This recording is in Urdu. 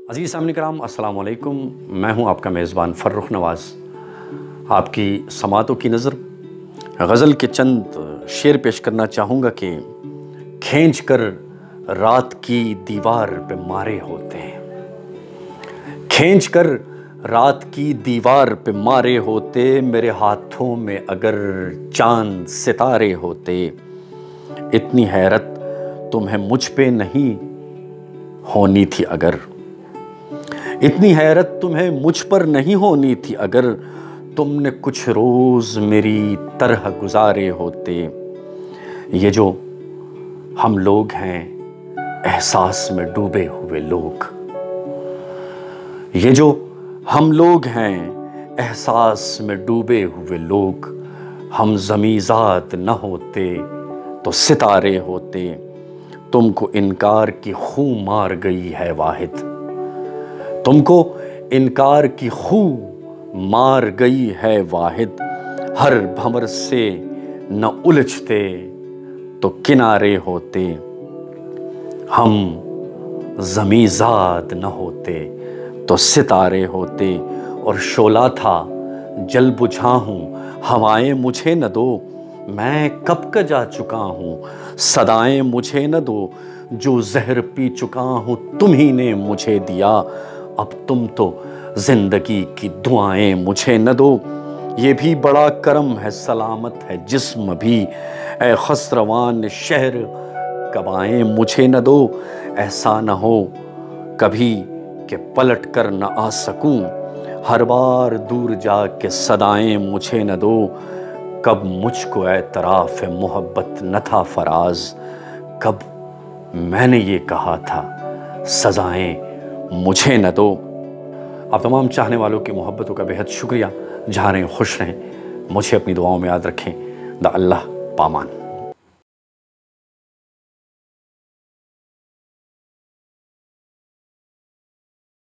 عزیز سامعین کرام السلام علیکم، میں ہوں آپ کا میزبان فرخ نواز۔ آپ کی سماعتوں کی نظر غزل کے چند شعر پیش کرنا چاہوں گا کہ کھینچ کر رات کی دیوار پہ مارے ہوتے ہیں، کھینچ کر رات کی دیوار پہ مارے ہوتے، میرے ہاتھوں میں اگر چاند ستارے ہوتے، اتنی حیرت تمہیں مجھ پہ نہیں ہونی تھی اگر، اتنی حیرت تمہیں مجھ پر نہیں ہونی تھی اگر تم نے کچھ روز میری طرح گزارے ہوتے۔ یہ جو ہم لوگ ہیں احساس میں ڈوبے ہوئے لوگ، یہ جو ہم لوگ ہیں احساس میں ڈوبے ہوئے لوگ، ہم زمیں ذات نہ ہوتے تو ستارے ہوتے، تم کو انکار کی خو مار گئی ہے واحد، تم کو انکار کی خو مار گئی ہے واحد، ہر بھنور سے نہ الجھتے تو کنارے ہوتے، ہم زمیں ذات نہ ہوتے تو ستارے ہوتے، اور شعلہ تھا جل بجھا ہوں، ہوائیں مجھے نہ دو، میں کب کا جا چکا ہوں، صدائیں مجھے نہ دو، جو زہر پی چکا ہوں تم ہی نے مجھے دیا، اب تم تو زندگی کی دعائیں مجھے نہ دو، یہ بھی بڑا کرم ہے سلامت ہے جسم بھی، اے خسروان شہر قبائیں مجھے نہ دو، ایسا نہ ہو کبھی کہ پلٹ کر نہ آ سکوں، ہر بار دور جا کے صدائیں مجھے نہ دو، کب مجھ کو اعتراف محبت نہ تھا فراز، کب میں نے یہ کہا تھا سزائیں مجھے نہ دو۔ آپ تمام چاہنے والوں کی محبتوں کا بہت شکریہ، جہاں رہیں خوش رہیں، مجھے اپنی دعاؤں میں یاد رکھیں، دا اللہ پامان۔